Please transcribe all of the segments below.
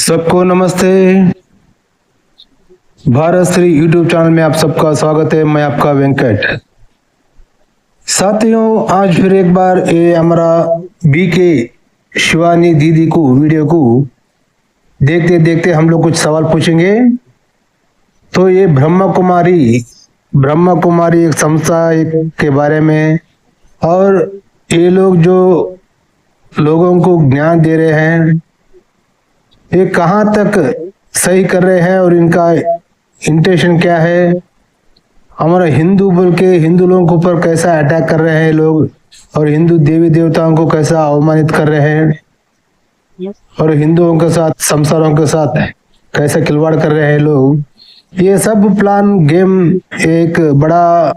सबको नमस्ते। Bharat Shri YouTube channel में आप सबका स्वागत है। मैं आपका वेंकट। साथियों, आज फिर एक बार ये हमारा बीके शिवानी दीदी को वीडियो को देखते देखते हम लोग कुछ सवाल पूछेंगे। तो ये ब्रह्मा कुमारी एक संस्था के बारे में, और ये लोग जो लोगों को ज्ञान दे रहे हैं, ये कहाँ तक सही कर रहे हैं और इनका इंटेंशन क्या है। हमारा हिंदू बोल के हिंदू लोगों के ऊपर कैसा अटैक कर रहे हैं लोग, और हिंदू देवी देवताओं को कैसा अवमानित कर रहे हैं, और हिंदुओं के साथ संसारों के साथ कैसा खिलवाड़ कर रहे हैं लोग। ये सब प्लान गेम एक बड़ा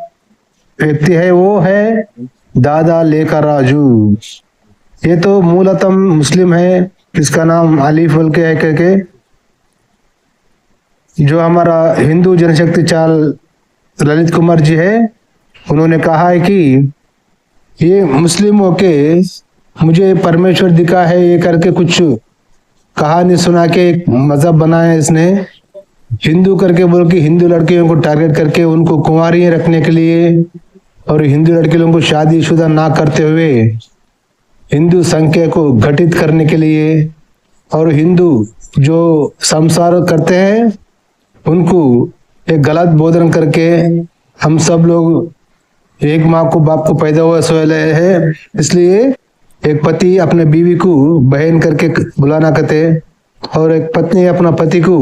व्यक्ति है, वो है दादा लेकर राजू। ये तो मूलतः मुस्लिम है, इसका नाम आलिफ बोल के है करके। जो हमारा हिंदू जनशक्ति चाल ललित कुमार जी है, उन्होंने कहा है कि ये मुस्लिम होके मुझे परमेश्वर दिखा है ये करके कुछ कहानी सुना के एक मजहब बनाया इसने। हिंदू करके बोल के हिंदू लड़कियों को टारगेट करके उनको कुंवारी रखने के लिए, और हिंदू लड़के लोगों को शादीशुदा ना करते हुए हिंदू संख्या को घटित करने के लिए, और हिंदू जो संसार करते हैं उनको एक गलत बोधन करके हम सब लोग एक माँ को बाप को पैदा हुआ सोए है, इसलिए एक पति अपने बीवी को बहन करके बुलाना कहते, और एक पत्नी अपना पति को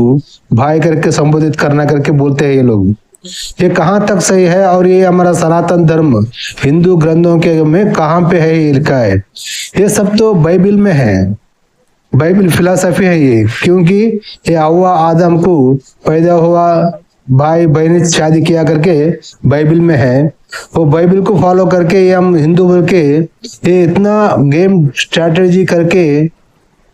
भाई करके संबोधित करना करके बोलते हैं ये लोग। ये कहाँ तक सही है, और ये हमारा सनातन धर्म हिंदू ग्रंथों के में कहाँ पे है ये लिखा है? ये सब तो बाइबल में है, बाइबल फिलॉसफी है ये। क्योंकि ये हव्वा आदम को पैदा हुआ भाई बहन शादी किया करके बाइबल में है। वो बाइबल को फॉलो करके ये हम हिंदू बोल के ये इतना गेम स्ट्रैटेजी करके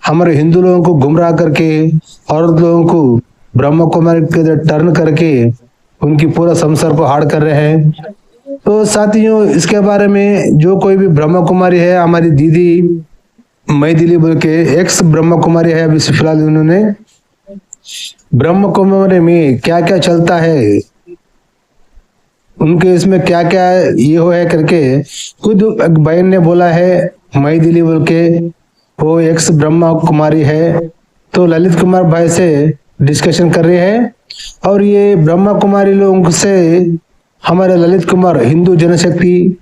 हमारे हिंदू लोगों को गुमराह करके, औरत लोगों को ब्रह्म कुमारी के टर्न करके उनकी पूरा संसार को हार्ड कर रहे हैं। तो साथियों, इसके बारे में जो कोई भी ब्रह्म कुमारी है, हमारी दीदी मई दिली बोल के एक्स ब्रह्म कुमारी है, अभी फिलहाल उन्होंने ब्रह्म कुमारी में क्या क्या चलता है, उनके इसमें क्या क्या ये हो है करके खुद बहन ने बोला है। मई दिली बोल के वो एक्स ब्रह्मा कुमारी है, तो ललित कुमार भाई से डिस्कशन कर रहे हैं। और ये ब्रह्मा कुमारी लोगों से हमारे ललित कुमार हिंदू जनशक्ति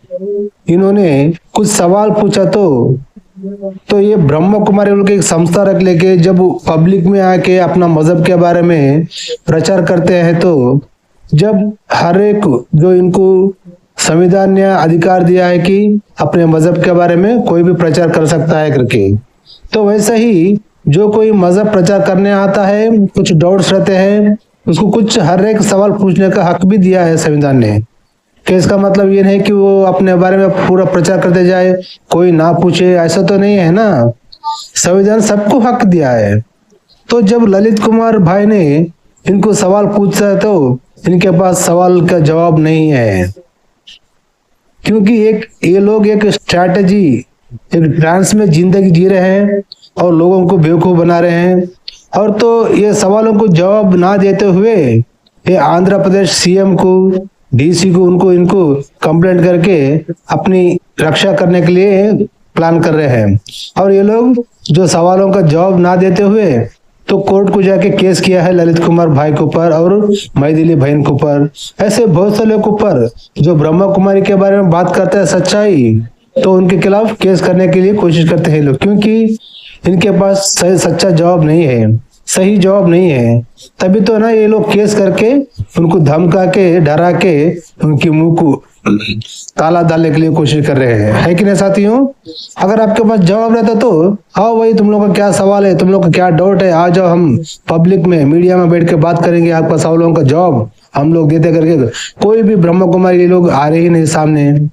इन्होंने कुछ सवाल पूछा, तो ये ब्रह्म कुमारी लोग एक संस्था रख लेके जब पब्लिक में आके अपना मजहब के बारे में प्रचार करते हैं, तो जब हर एक जो इनको संविधान ने अधिकार दिया है कि अपने मजहब के बारे में कोई भी प्रचार कर सकता है करके, तो वैसे ही जो कोई मजहब प्रचार करने आता है, कुछ डाउट्स रहते हैं, उसको कुछ हर एक सवाल पूछने का हक भी दिया है संविधान ने। कि इसका मतलब ये नहीं कि वो अपने बारे में पूरा प्रचार करते जाए, कोई ना पूछे, ऐसा तो नहीं है ना। संविधान सबको हक दिया है। तो जब ललित कुमार भाई ने इनको सवाल पूछा, तो इनके पास सवाल का जवाब नहीं है। क्योंकि ये लोग एक स्ट्रैटेजी, एक ट्रांस में जिंदगी जी रहे हैं और लोगों को बेवकूफ बना रहे हैं। और तो ये सवालों को जवाब ना देते हुए ये आंध्र प्रदेश सीएम को, डीसी को, इनको कंप्लेंट करके अपनी रक्षा करने के लिए प्लान कर रहे हैं। और ये लोग जो सवालों का जवाब ना देते हुए तो कोर्ट को जाके केस किया है ललित कुमार भाई के ऊपर और मई दिली बहन के ऊपर। ऐसे बहुत से लोग ऊपर जो ब्रह्मा कुमारी के बारे में बात करते हैं सच्चाई, तो उनके खिलाफ केस करने के लिए कोशिश करते हैं लोग, क्योंकि इनके पास सच्चा जवाब नहीं है, सही जवाब नहीं है। तभी तो ना ये लोग केस करके उनको धमका के, डरा के उनके मुंह को ताला डालने के लिए कोशिश कर रहे हैं, है कि नहीं साथियों? अगर आपके पास जवाब रहता तो आओ भाई, तुम लोग का क्या सवाल है, तुम लोग का क्या डाउट है, आ जाओ, हम पब्लिक में मीडिया में बैठ के बात करेंगे, आपका सवालों का जवाब हम लोग देते करके। कोई भी ब्रह्म कुमारी लोग आ रहे ही नहीं सामने,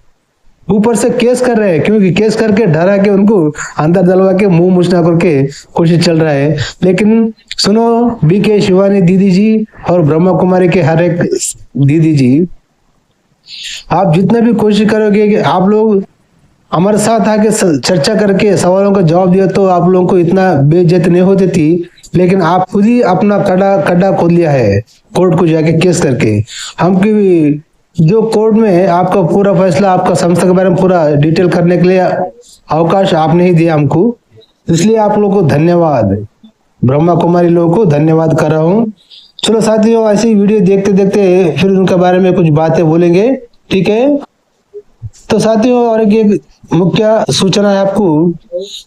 ऊपर से केस कर रहे हैं, क्योंकि केस करके डरा के उनको अंदर डलवा के मुंह मुछना करके कोशिश चल रहा है। लेकिन सुनो बीके शिवानी दीदी जी और ब्रह्मा कुमारी के हर एक दीदी जी, आप जितने भी कोशिश करोगे कि आप लोग हमारे साथ आके चर्चा करके सवालों का जवाब दिया, तो आप लोगों को इतना बेइज्जती नहीं होती थी लेकिन आप खुद ही अपना कड्डा खोद लिया है कोर्ट को जाके केस करके। हम की जो कोर्ट में आपका पूरा फैसला, आपका संस्था के बारे में पूरा डिटेल करने के लिए अवकाश आपने ही दिया हमको, इसलिए आप लोगों को धन्यवाद, ब्रह्मा कुमारी लोगों को धन्यवाद कर रहा हूँ। चलो साथियों, ऐसी वीडियो देखते देखते फिर उनके बारे में कुछ बातें बोलेंगे, ठीक है। तो साथियों, और एक मुख्य सूचना है आपको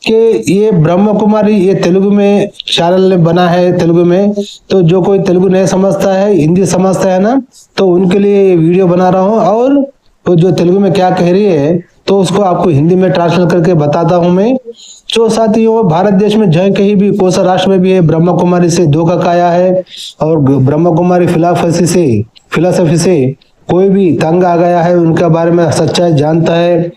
कि ये ब्रह्मा कुमारी ये तेलुगु में चैनल बना है, तेलुगु में। तो जो कोई तेलुगु नहीं समझता है, हिंदी समझता है ना, तो उनके लिए वीडियो बना रहा हूँ। और वो जो तेलुगु में क्या कह रही है तो उसको आपको हिंदी में ट्रांसलेट करके बताता हूँ मैं। जो साथियों, भारत देश में जहाँ कहीं भी कोई सा राष्ट्र में भी है, ब्रह्मा कुमारी से धोखा खाया है और ब्रह्मा कुमारी फिलॉसफी से कोई भी तंग आ गया है, उनके बारे में सच्चाई जानता है,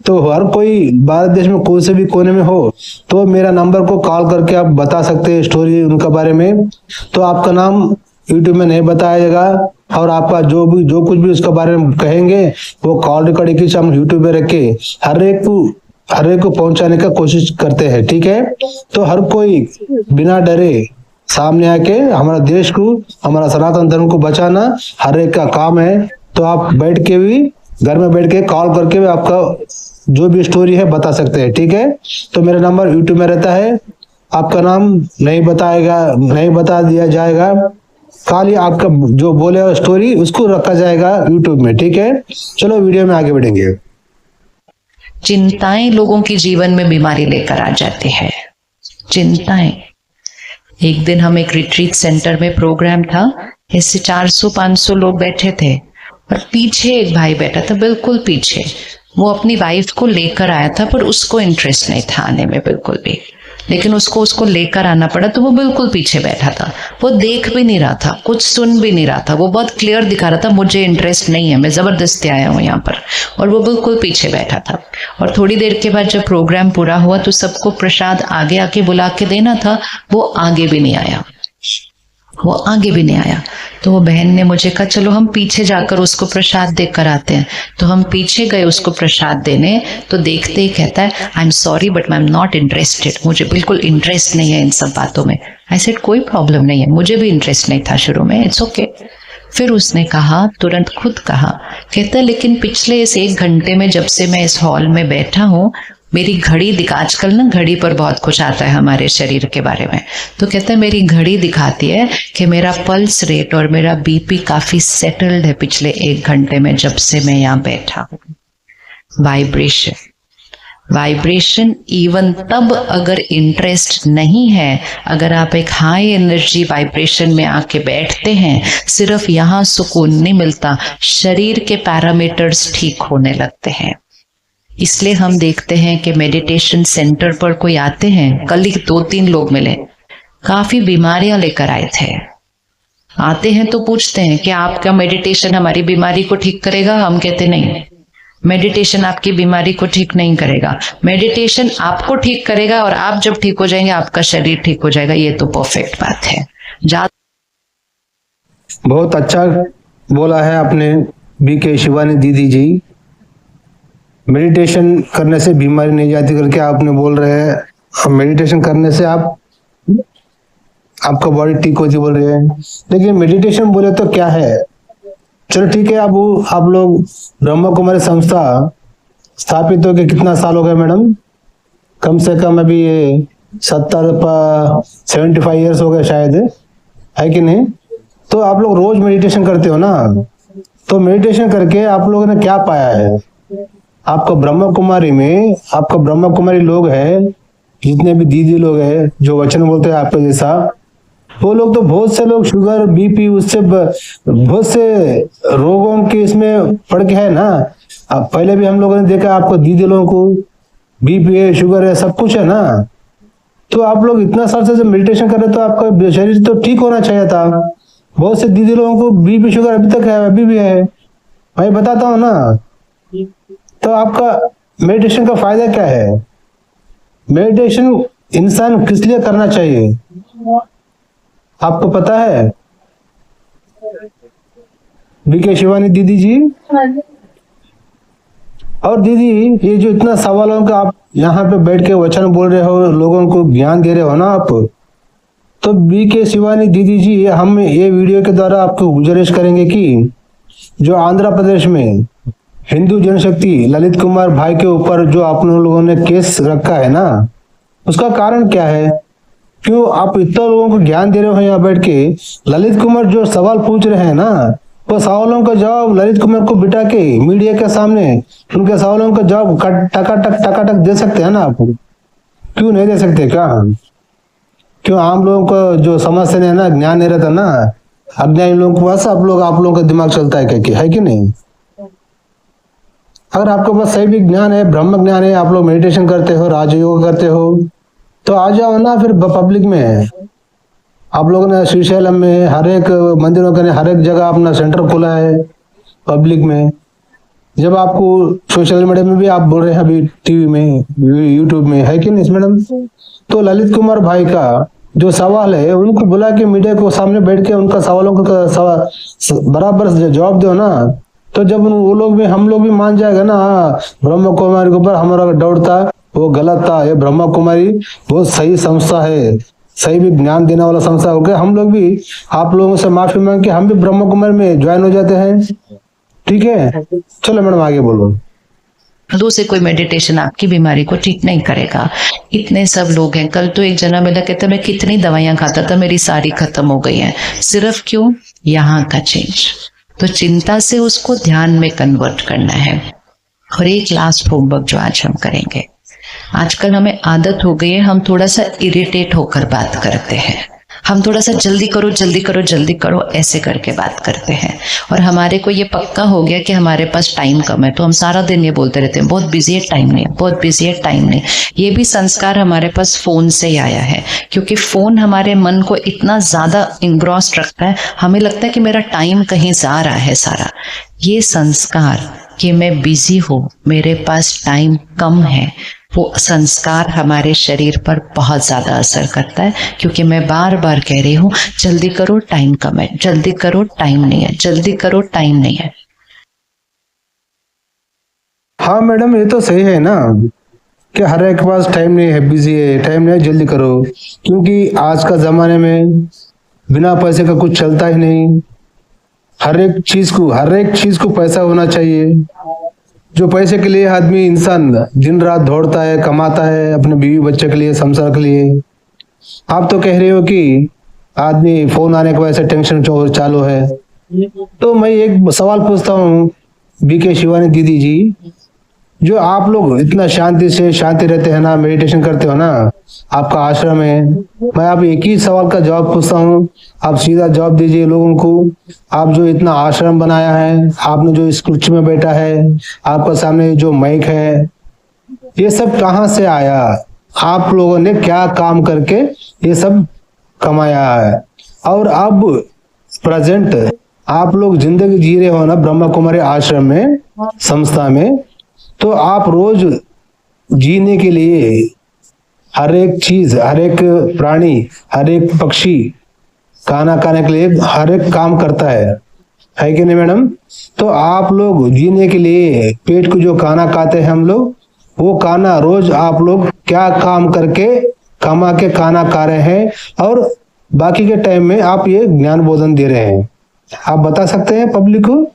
तो हर कोई भारत देश में कोई से भी कोने में हो तो मेरा नंबर को कॉल करके आप बता सकते हैं स्टोरी उनके बारे में। तो आपका नाम यूट्यूब में नहीं बताया जाएगा और आपका जो कुछ भी उसके बारे में कहेंगे वो कॉल रिकॉर्डिंग की हम यूट्यूब में रख के हर एक को पहुंचाने का कोशिश करते हैं, ठीक है। तो हर कोई बिना डरे सामने आके हमारा देश को, हमारा सनातन धर्म को बचाना हर एक का काम है। तो आप बैठ के भी घर में बैठ के कॉल करके भी आपका जो भी स्टोरी है बता सकते हैं, ठीक है। तो मेरा नंबर यूट्यूब में रहता है, आपका नाम नहीं बता दिया जाएगा, खाली आपका जो बोले स्टोरी उसको रखा जाएगा यूट्यूब में, ठीक है। चलो वीडियो में आगे बढ़ेंगे। चिंताएं लोगों के जीवन में बीमारी लेकर आ जाती है, चिंताएं। एक दिन हम एक रिट्रीट सेंटर में प्रोग्राम था, इससे 400-500 लोग बैठे थे और पीछे एक भाई बैठा था, बिल्कुल पीछे। वो अपनी वाइफ को लेकर आया था पर उसको इंटरेस्ट नहीं था आने में बिल्कुल भी, लेकिन उसको लेकर आना पड़ा तो वो बिल्कुल पीछे बैठा था। वो देख भी नहीं रहा था, कुछ सुन भी नहीं रहा था, वो बहुत क्लियर दिखा रहा था मुझे इंटरेस्ट नहीं है, मैं जबरदस्ती आया हूँ यहाँ पर, और वो बिल्कुल पीछे बैठा था। और थोड़ी देर के बाद जब प्रोग्राम पूरा हुआ तो सबको प्रसाद आगे आके बुला के देना था, वो आगे भी नहीं आया, तो वो बहन ने मुझे कहा चलो हम पीछे जाकर उसको प्रसाद देकर आते हैं। तो हम पीछे गए उसको प्रसाद देने, तो देखते ही कहता है I am sorry but I am not interested, मुझे बिल्कुल इंटरेस्ट नहीं है इन सब बातों में। आई सेड कोई प्रॉब्लम नहीं है, मुझे भी इंटरेस्ट नहीं था शुरू में, इट्स ओके। फिर उसने कहा, तुरंत खुद कहा, कहता है लेकिन पिछले इस 1 घंटे में जब से मैं इस हॉल में बैठा हूँ, मेरी घड़ी आजकल ना घड़ी पर बहुत कुछ आता है हमारे शरीर के बारे में, तो कहता है मेरी घड़ी दिखाती है कि मेरा पल्स रेट और मेरा बीपी काफी सेटल्ड है पिछले 1 घंटे में जब से मैं यहाँ बैठा हूँ। वाइब्रेशन इवन तब अगर इंटरेस्ट नहीं है, अगर आप एक हाई एनर्जी वाइब्रेशन में आके बैठते हैं, सिर्फ यहाँ सुकून नहीं मिलता, शरीर के पैरामीटर्स ठीक होने लगते हैं। इसलिए हम देखते हैं कि मेडिटेशन सेंटर पर कोई आते हैं, कल ही 2-3 लोग मिले, काफी बीमारियां लेकर आए थे। आते हैं तो पूछते हैं कि आपका मेडिटेशन हमारी बीमारी को ठीक करेगा? हम कहते नहीं, मेडिटेशन आपकी बीमारी को ठीक नहीं करेगा, मेडिटेशन आपको ठीक करेगा और आप जब ठीक हो जाएंगे आपका शरीर ठीक हो जाएगा। ये तो परफेक्ट बात है। बहुत अच्छा बोला है आपने बीके शिवानी दीदी जी। मेडिटेशन करने से बीमारी नहीं जाती करके आपने बोल रहे हैं, मेडिटेशन करने से आपका बॉडी ठीक होती बोल रहे हैं। लेकिन मेडिटेशन बोले तो क्या है? चलो ठीक है, अब आप लोग ब्रह्मा कुमारी संस्था स्थापित होकर कितना साल हो गया मैडम? कम से कम अभी ये 75 ईयर्स हो गए शायद, है कि नहीं? तो आप लोग रोज मेडिटेशन करते हो ना, तो मेडिटेशन करके आप लोगों ने क्या पाया है? आपका ब्रह्मा कुमारी लोग है, जितने भी दीदी लोग हैं जो वचन बोलते हैं आपके जैसा, वो लोग तो बहुत से लोग शुगर बीपी उससे बहुत से रोगों के इसमें पड़ के है ना। अब पहले भी हम लोगों ने देखा आपको दीदी लोगों को बीपी है, शुगर है, सब कुछ है ना। तो आप लोग इतना साल से जब मेडिटेशन कर रहे तो आपका शरीर तो ठीक होना चाहिए था। बहुत से दीदी लोगों को बीपी शुगर अभी तक है, अभी भी है, मैं बताता हूँ ना। तो आपका मेडिटेशन का फायदा क्या है? मेडिटेशन इंसान किस लिए करना चाहिए आपको पता है? बीके शिवानी दीदी जी और दीदी, ये जो इतना सवालों का आप यहाँ पे बैठ के वचन बोल रहे हो, लोगों को ज्ञान दे रहे हो ना आप, तो बीके शिवानी दीदी जी, हम ये वीडियो के द्वारा आपको गुजारिश करेंगे कि जो आंध्र प्रदेश में हिंदू जनशक्ति ललित कुमार भाई के ऊपर जो आप लोगों ने केस रखा है ना, उसका कारण क्या है? क्यों आप इतना लोगों को ज्ञान दे रहे हो यहाँ बैठ के? ललित कुमार जो सवाल पूछ रहे हैं ना, वो सवालों का जवाब ललित कुमार को बिठा के मीडिया के सामने उनके सवालों का जवाब टकाटक दे सकते हैं ना आप? क्यों नहीं दे सकते क्या? क्यों आम लोगों को जो समझते नहीं है ना, ज्ञान नहीं रहता ना, अज्ञानी लोगों के पास आप लोगों का दिमाग चलता है क्या, है कि नहीं? अगर आपके पास सही भी ज्ञान है, ब्रह्म ज्ञान है, आप लोग मेडिटेशन करते हो, राजयोग करते हो, तो आ जाओ ना फिर पब्लिक में। आप लोगों ने श्रीशैलम में हर एक मंदिरों के हर एक जगह अपना सेंटर खोला है पब्लिक में। जब आपको सोशल मीडिया में भी आप बोल रहे हैं, अभी टीवी में, यूट्यूब में, है कि नहीं मैडम? तो ललित कुमार भाई का जो सवाल है, उनको बुला के मीडिया को सामने बैठ के उनका सवालों का बराबर जवाब दो ना। तो जब वो लोग भी, हम लोग भी मान जाएगा ना, हाँ ब्रह्म कुमारी के ऊपर हमारा डाउट था, वो गलत था, ये ब्रह्म कुमारी बहुत सही संस्था है, सही भी ज्ञान देने वाला संस्था हो गया। हम लोग भी आप लोगों से माफी मांग के हम भी ब्रह्म कुमारी में ज्वाइन हो जाते हैं। ठीक है, चलो मैडम आगे बोलो। दूसरे कोई मेडिटेशन आपकी बीमारी को ठीक नहीं करेगा। इतने सब लोग हैं। कल तो एक जना मिला, कहता मैं कितनी दवाइयां खाता था, मेरी सारी खत्म हो गई हैं। सिर्फ क्यों? यहाँ का चेंज। तो चिंता से उसको ध्यान में कन्वर्ट करना है। और एक लास्ट होमवर्क जो आज हम करेंगे, आजकल हमें आदत हो गई है, हम थोड़ा सा इरिटेट होकर बात करते हैं। हम थोड़ा सा जल्दी करो जल्दी करो जल्दी करो ऐसे करके बात करते हैं। और हमारे को ये पक्का हो गया कि हमारे पास टाइम कम है, तो हम सारा दिन ये बोलते रहते हैं बहुत बिजी है, टाइम नहीं, बहुत बिजी है, टाइम नहीं। ये भी संस्कार हमारे पास फोन से ही आया है, क्योंकि फोन हमारे मन को इतना ज्यादा इंग्रॉस्ड रखता है, हमें लगता है कि मेरा टाइम कहीं जा रहा है सारा। ये संस्कार कि मैं बिजी हूँ, मेरे पास टाइम कम है, वो संस्कार हमारे शरीर पर बहुत ज्यादा असर करता है। क्योंकि मैं बार बार कह रही हूँ, जल्दी करो टाइम कम है, जल्दी करो टाइम नहीं है, जल्दी करो टाइम नहीं है। हाँ मैडम, ये तो सही है ना कि हर एक के पास टाइम नहीं है, बिजी है, टाइम नहीं है, जल्दी करो। क्योंकि आज का जमाने में बिना पैसे का कुछ चलता ही नहीं। हर एक चीज को पैसा होना चाहिए। जो पैसे के लिए आदमी, इंसान दिन रात दौड़ता है, कमाता है अपने बीवी बच्चे के लिए, संसार के लिए। आप तो कह रहे हो कि आदमी फोन आने की वजह से टेंशन चालू है। तो मैं एक सवाल पूछता हूँ बीके शिवानी दीदी जी, जो आप लोग इतना शांति रहते हैं ना, मेडिटेशन करते हो ना, आपका आश्रम है, मैं आप एक ही सवाल का जवाब पूछता हूँ, आप सीधा जवाब दीजिए लोगों को। आप जो इतना आश्रम बनाया है, आपने जो इस कुर्सी में बैठा है, आपका सामने जो माइक है, ये सब कहाँ से आया? आप लोगों ने क्या काम करके ये सब कमाया है? और अब प्रेजेंट आप लोग जिंदगी जी रहे हो ना ब्रह्मा कुमारी आश्रम में, संस्था में, तो आप रोज जीने के लिए हर एक चीज, हर एक प्राणी, हर एक पक्षी खाना खाने के लिए हर एक काम करता है कि नहीं मैडम? तो आप लोग जीने के लिए पेट को जो खाना खाते हैं हम लोग, वो खाना रोज आप लोग क्या काम करके कमा के खाना खा रहे हैं, और बाकी के टाइम में आप ये ज्ञान बोधन दे रहे हैं? आप बता सकते हैं पब्लिक को?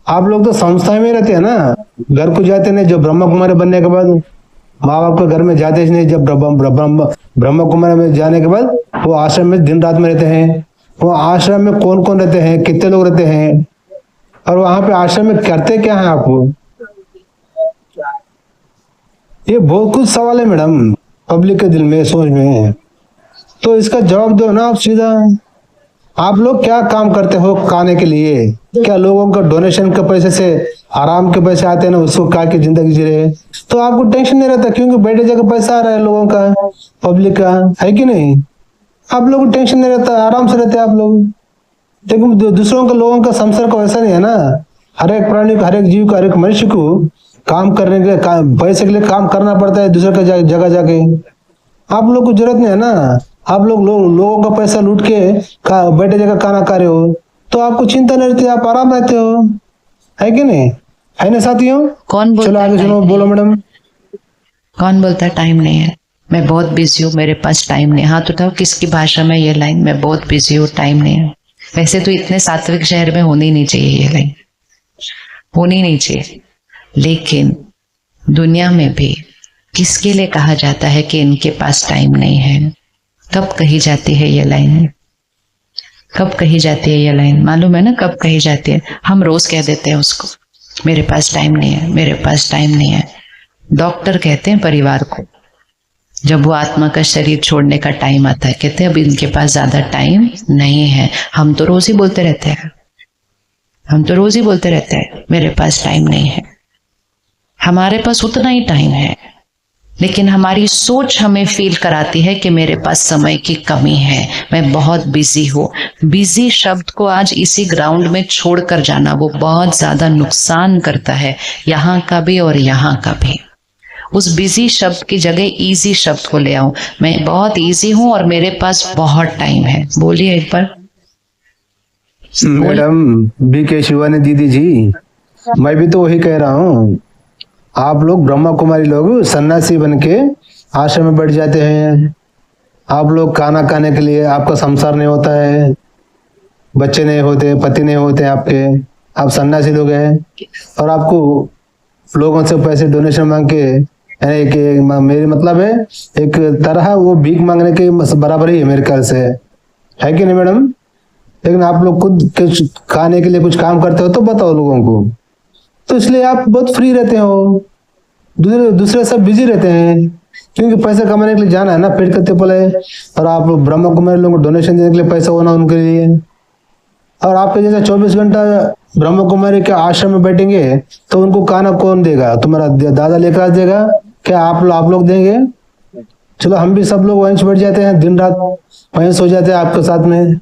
आप लोग तो संस्था में रहते हैं ना, घर को जाते नहीं। जो ब्रह्म कुमारी बनने के बाद माँ बाप के घर में जाते नहीं, जब ब्रह्म कुमारी में जाने के बाद वो आश्रम में दिन रात में रहते हैं। वो आश्रम में कौन कौन रहते हैं, कितने लोग रहते हैं, और वहां पे आश्रम में करते क्या है आपको? ये बहुत कुछ सवाल है मैडम पब्लिक के दिल में, सोच में। तो इसका जवाब दो ना आप सीधा। आप लोग क्या काम करते हो खाने के लिए? क्या लोगों का डोनेशन के पैसे से, आराम के पैसे आते हैं ना, उसको खा के जिंदगी जी रहे? तो आपको टेंशन नहीं रहता, क्योंकि बैठे जगह पैसा आ रहा है लोगों का, पब्लिक का, है कि नहीं? आप लोगों को टेंशन नहीं रहता, आराम से रहते आप लोग। लेकिन दूसरों का, लोगों का संसार को ऐसा नहीं है ना। हर एक प्राणी को, हर एक जीव को, हर एक मनुष्य को काम करने के, पैसे के लिए काम करना पड़ता है दूसरे का जगह जाके। आप लोग को जरूरत नहीं है ना। आप लोगों का पैसा लूट के बैठे जगह खाना खा रहे हो, तो आपको चिंता नहीं रहती, आप आराम रहते हो, है कि नहीं? है ना साथियों? कौन बोलता चलो आगे सुनो, बोलो मैडम। कौन बोलता है टाइम नहीं है? मैं बहुत बिजी हूँ, मेरे पास टाइम नहीं। हाथ उठाओ, किसकी भाषा में ये लाइन, मैं बहुत बिजी हूँ, टाइम नहीं है। वैसे तो इतने सात्विक शहर में होनी नहीं चाहिए ये लाइन, होनी नहीं चाहिए। लेकिन दुनिया में भी किसके लिए कहा जाता है कि इनके पास टाइम नहीं है? कब कही जाती है ये लाइन? कब कही जाती है ये लाइन? मालूम है ना कब कही जाती है? हम रोज कह देते हैं उसको, मेरे पास टाइम नहीं है, मेरे पास टाइम नहीं है। डॉक्टर कहते हैं परिवार को, जब वो आत्मा का शरीर छोड़ने का टाइम आता है, कहते हैं अब इनके पास ज्यादा टाइम नहीं है। हम तो रोज ही बोलते रहते हैं, हम तो रोज ही बोलते रहते हैं मेरे पास टाइम नहीं है। हमारे पास उतना ही टाइम है, लेकिन हमारी सोच हमें फील कराती है कि मेरे पास समय की कमी है, मैं बहुत बिजी हूँ। बिजी शब्द को आज इसी ग्राउंड में छोड़कर जाना, वो बहुत ज्यादा नुकसान करता है, यहाँ का भी और यहाँ का भी। उस बिजी शब्द की जगह इजी शब्द को ले आओ, मैं बहुत इजी हूँ और मेरे पास बहुत टाइम है। बोलिए एक बार। मैडम बी के शिवानी दीदी जी, मैं भी तो वही कह रहा हूँ। आप लोग ब्रह्मा कुमारी लोग सन्यासी बन के आश्रम में बैठ जाते हैं। आप लोग खाना खाने के लिए, आपका संसार नहीं होता है, बच्चे नहीं होते, पति नहीं होते आपके, आप सन्यासी लोग हैं और आपको लोगों से पैसे डोनेशन मांग के, यानी कि मेरी मतलब है एक तरह वो भीख मांगने के बराबर ही है मेरे ख्याल से, है कि नहीं मैडम? लेकिन आप लोग खुद कुछ खाने के लिए कुछ काम करते हो तो बताओ लोगों को, तो इसलिए आप बहुत फ्री रहते हो। दूसरे सब बिजी रहते हैं, क्योंकि पैसा कमाने के लिए जाना है ना, पेट कत्ते पले। और आप ब्रह्मा कुमारी लोगों को डोनेशन देने के लिए पैसा होना उनके लिए, और आपके जैसा 24 घंटा ब्रह्मा कुमारी के आश्रम में बैठेंगे तो उनको खाना कौन देगा? तुम्हारा दादा लेकर आ देगा क्या? आप लोग देंगे? चलो हम भी सब लोग वहीं से बैठ जाते हैं, दिन रात वहीं सो जाते हैं आपके साथ में,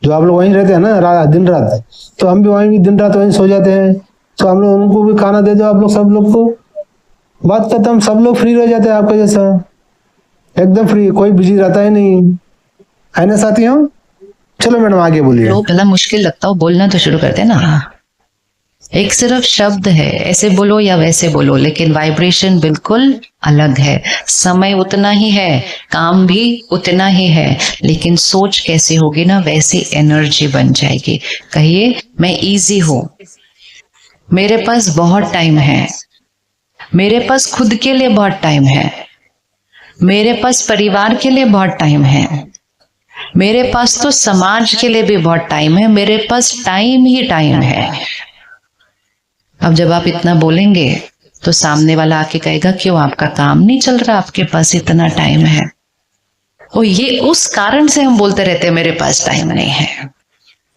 जो आप लोग वहीं रहते हैं ना दिन रात, तो हम भी वहीं दिन रात वहीं सो जाते हैं। तो हम लोग उनको भी खाना दे दो आप लोग सब लोग को, बात करते हम सब लोग फ्री रह जाते हैं आपके जैसा, एकदम फ्री, कोई बिजी रहता ही नहीं है ना साथियों? चलो मैडम आगे बोलिए। लोग गला मुश्किल लगता हो, बोलना तो शुरू करते ना। एक सिर्फ शब्द है, ऐसे बोलो या वैसे बोलो, लेकिन वाइब्रेशन बिल्कुल अलग है। समय उतना ही है, काम भी उतना ही है, लेकिन सोच कैसी होगी ना, वैसी एनर्जी बन जाएगी। कहिए मैं इजी हूं, मेरे पास बहुत टाइम है, मेरे पास खुद के लिए बहुत टाइम है, मेरे पास परिवार के लिए बहुत टाइम है, मेरे पास तो समाज के लिए भी बहुत टाइम है, मेरे पास टाइम ही टाइम है। अब जब आप इतना बोलेंगे तो सामने वाला आके कहेगा क्यों आपका काम नहीं चल रहा, आपके पास इतना टाइम है। और ये उस कारण से हम बोलते रहते हैं मेरे पास टाइम नहीं है,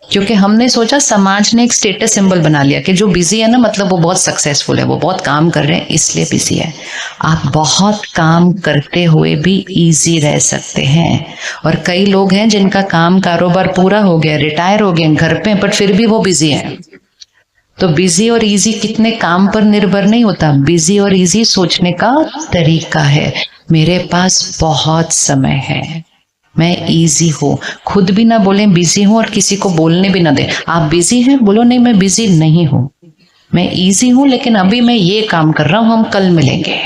क्योंकि हमने सोचा, समाज ने एक स्टेटस सिंबल बना लिया कि जो बिजी है ना मतलब वो बहुत सक्सेसफुल है, वो बहुत काम कर रहे हैं इसलिए बिजी है। आप बहुत काम करते हुए भी इजी रह सकते हैं, और कई लोग हैं जिनका काम कारोबार पूरा हो गया, रिटायर हो गए, घर पे, बट फिर भी वो बिजी है। तो बिजी और इजी कितने काम पर निर्भर नहीं होता, बिजी और इजी सोचने का तरीका है। मेरे पास बहुत समय है, मैं इजी हूँ। खुद भी ना बोले बिजी हूँ और किसी को बोलने भी ना दे। आप बिजी हैं, बोलो नहीं मैं बिजी नहीं हूँ, मैं इजी हूँ, लेकिन अभी मैं ये काम कर रहा हूँ, हम कल मिलेंगे।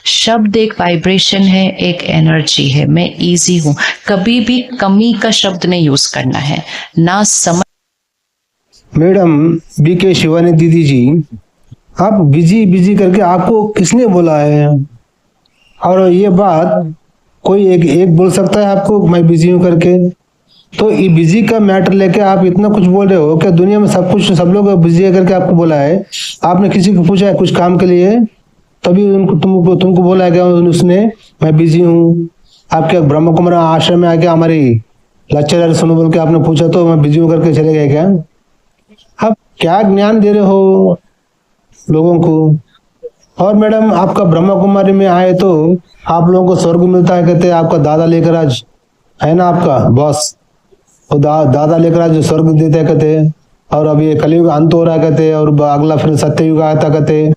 शब्द एक वाइब्रेशन है, एक एनर्जी है। मैं इजी हूँ, कभी भी कमी का शब्द नहीं यूज करना है ना। समय मैडम बी के शिवानी दीदी जी, आप बिजी करके आपको किसने बोला है? और ये बात कोई एक बोल सकता है आपको मैं बिजी हूं करके? तो ये बिजी का मैटर लेके आप इतना कुछ बोल रहे हो कि दुनिया में सब लोग बिजी है करके आपको बोला है? आपने किसी को पूछा है कुछ काम के लिए, तभी तुमको बोला है क्या उसने मैं बिजी हूँ? आपके ब्रह्म कुमारी आश्रम में आके हमारी लेक्चरर सुनो बोल के आपने पूछा तो मैं बिजी हूँ करके चले गए क्या? आप क्या ज्ञान दे रहे हो लोगों को? और मैडम आपका ब्रह्मा कुमारी में आए तो आप लोगों को स्वर्ग मिलता है कहते हैं, आपका दादा लेकर आज है ना आपका बॉस, तो दादा लेकर आज स्वर्ग देते हैं कहते हैं। और अब ये कलयुग अंत हो रहा है कहते हैं, और अगला फिर सत्ययुग आता कहते हैं।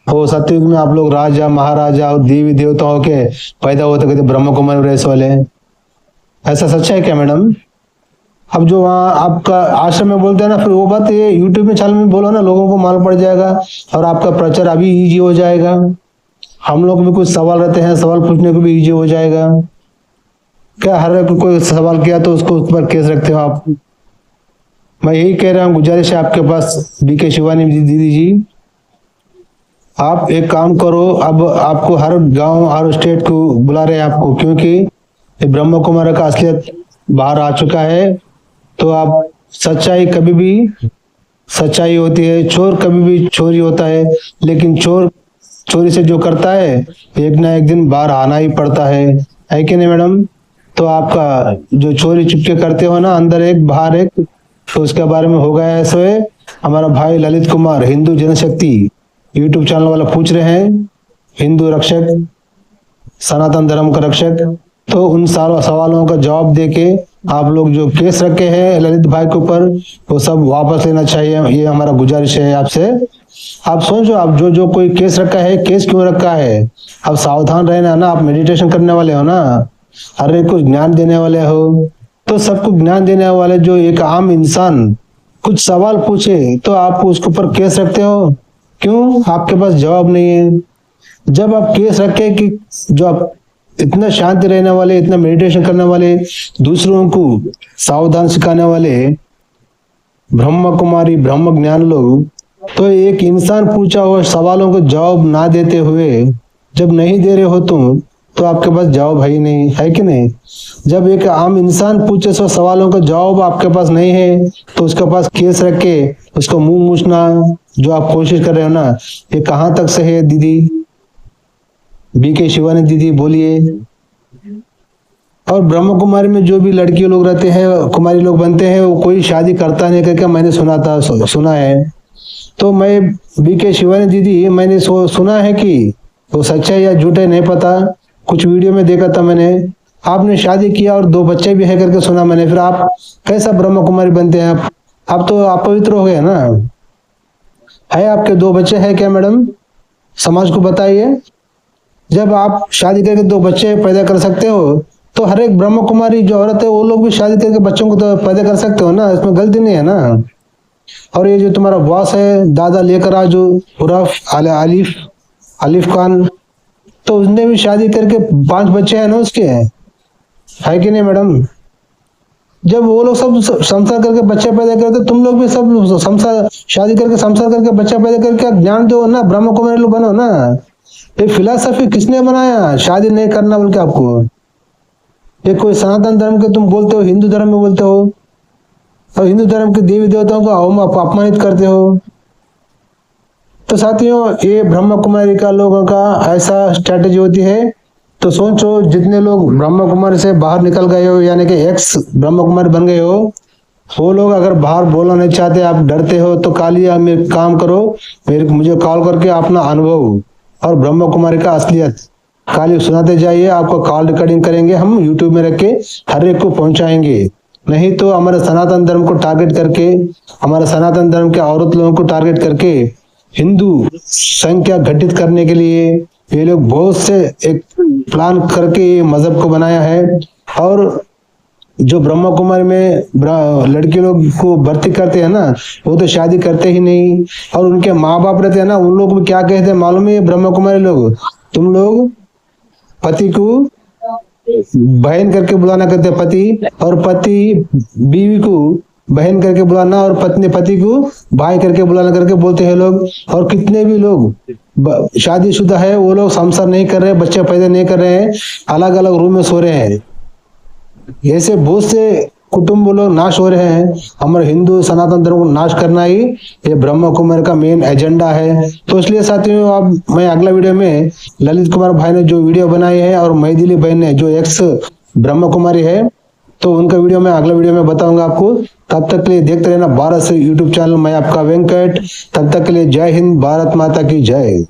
वो सत्ययुग में आप लोग राजा महाराजा और देवी देवताओं के पैदा होते कहते ब्रह्मा कुमारी रेस वाले। ऐसा सच्चा है क्या मैडम? अब जो वहाँ आपका आश्रम में बोलते हैं ना, फिर वो बात ये यूट्यूब में चैनल में बोलो ना, लोगों को मालूम पड़ जाएगा और आपका प्रचार अभी इजी हो जाएगा। हम लोग भी कुछ सवाल रहते हैं, सवाल पूछने को भी इजी हो जाएगा। क्या हर एक कोई सवाल किया तो उसको उस पर केस रखते हो आप? मैं यही कह रहा हूँ, गुजारिश है आपके पास बीके शिवानी दीदी जी, आप एक काम करो, अब आपको हर गांव हर स्टेट को बुला रहे हैं आपको, क्योंकि ये ब्रह्म कुमारी का असलियत बाहर आ चुका है। तो आप सच्चाई कभी भी सच्चाई होती है, चोर कभी भी चोरी होता है, लेकिन चोर चोरी से जो करता है एक ना एक दिन बाहर आना ही पड़ता है कि नहीं मैडम? तो आपका जो चोरी चुपके करते हो ना, अंदर एक बाहर एक, तो उसके बारे में हो गया है। सो हमारा भाई ललित कुमार हिंदू जनशक्ति यूट्यूब चैनल वाला पूछ रहे हैं, हिंदू रक्षक, सनातन धर्म का रक्षक, तो उन सारे सवालों का जवाब देके आप लोग जो केस रखे हैं ललित भाई के ऊपर वो सब वापस लेना चाहिए, ये हमारा गुजारिश है आपसे। आप सोचो, आप जो जो कोई केस रखा है, केस क्यों रखा है? आप सावधान रहना ना, आप मेडिटेशन करने वाले हो ना, हर एक को ज्ञान देने वाले हो, तो सबको ज्ञान देने वाले जो एक आम इंसान कुछ सवाल पूछे तो आप उसके ऊपर केस रखते हो, क्यों? आपके पास जवाब नहीं है। जब आप केस रखे कि जो आप इतना शांति रहने वाले, इतना मेडिटेशन करने वाले, दूसरों को सावधान सिखाने वाले ब्रह्म कुमारी ब्रह्म ज्ञान लोग, तो एक इंसान पूछा हुआ सवालों को जवाब ना देते हुए जब नहीं दे रहे हो तुम, तो आपके पास जवाब है ही नहीं, है कि नहीं? जब एक आम इंसान पूछे सो सवालों का जवाब आपके पास नहीं है, तो उसके पास केस रख के उसको मुंह मूछना जो आप कोशिश कर रहे हो ना, ये कहाँ तक सही है दीदी? बीके शिवानी दीदी बोलिए। और ब्रह्म कुमारी में जो भी लड़की लोग रहते हैं, कुमारी लोग बनते हैं, वो कोई शादी करता नहीं करके मैंने सुना है। तो मैं बीके शिवानी दीदी, मैंने सुना है कि वो सच्चा या झूठा है नहीं पता, कुछ वीडियो में देखा था मैंने, आपने शादी किया और 2 बच्चे भी है करके सुना मैंने, फिर आप कैसा ब्रह्म कुमारी बनते हैं? आप तो अपवित्र हो गए ना। है आपके 2 बच्चे हैं क्या मैडम? समाज को बताइए। जब आप शादी करके 2 बच्चे पैदा कर सकते हो, तो हर एक ब्रह्म कुमारी जो औरत है वो लोग भी शादी करके बच्चों को तो पैदा कर सकते हो ना, इसमें गलती नहीं है ना। और ये जो तुम्हारा बॉस है दादा लेकर आ जो उर्फ आलिफ खान, तो उसने भी शादी करके 5 बच्चे हैं ना उसके, है कि नहीं मैडम? जब वो लोग सब संसार करके बच्चे पैदा करते, तुम लोग भी सब संसार शादी करके संसार करके बच्चा पैदा करके ज्ञान दो ना, ब्रह्म कुमारी लोग बनो ना। ये फिलॉसफी किसने बनाया शादी नहीं करना बोल के आपको? ये कोई सनातन धर्म के तुम बोलते हो, हिंदू धर्म में बोलते हो, और हिंदू धर्म के देवी देवताओं को अपमानित करते हो। तो साथियों, ये ब्रह्म कुमारी का लोगों का ऐसा स्ट्रेटेजी होती है। तो सोचो, जितने लोग ब्रह्म कुमारी से बाहर निकल गए हो, यानी कि एक्स ब्रह्म कुमारी बन गए हो, वो लोग अगर बाहर बोलना नहीं चाहते, आप डरते हो, तो कालिया में काम करो, मुझे कॉल करके अपना अनुभव और ब्रह्म कुमारी का असलियत काली सुनाते जाइए। आपको कॉल रिकॉर्डिंग करेंगे, हम यूट्यूब में रख के हर एक को पहुंचाएंगे। नहीं तो हमारे सनातन धर्म को टारगेट करके, हमारे सनातन धर्म के औरत लोगों को टारगेट करके हिंदू संख्या घटित करने के लिए ये लोग बहुत से एक प्लान करके ये मजहब को बनाया है। और जो ब्रह्म कुमारी में लड़के लोग को भर्ती करते हैं ना, वो तो शादी करते ही नहीं, और उनके माँ बाप रहते हैं ना, उन लोग भी क्या कहते हैं मालूम है? ब्रह्म कुमारी लोग, तुम लोग पति को बहन करके बुलाना करते, पति, और पति बीवी को बहन करके बुलाना, और पत्नी पति को भाई करके बुलाना करके बोलते हैं लोग। और कितने भी लोग शादीशुदा है, वो लोग संसार नहीं कर रहे, बच्चे पैदा नहीं कर रहे हैं, अलग अलग रूम में सो रहे हैं। ऐसे बहुत से कुटुंब लोग नाश हो रहे हैं। हमारे हिंदू सनातन धर्म को नाश करना ही ये ब्रह्म कुमारी का मेन एजेंडा है। तो इसलिए साथियों, अब मैं अगला वीडियो में ललित कुमार भाई ने जो वीडियो बनाई है और मैथिली बहन ने जो एक्स ब्रह्म कुमारी है, तो उनका वीडियो मैं अगला वीडियो में बताऊंगा आपको। तब तक के लिए देखते रहना भारत से यूट्यूब चैनल। मैं आपका वेंकट, तब तक के लिए जय हिंद, भारत माता की जय।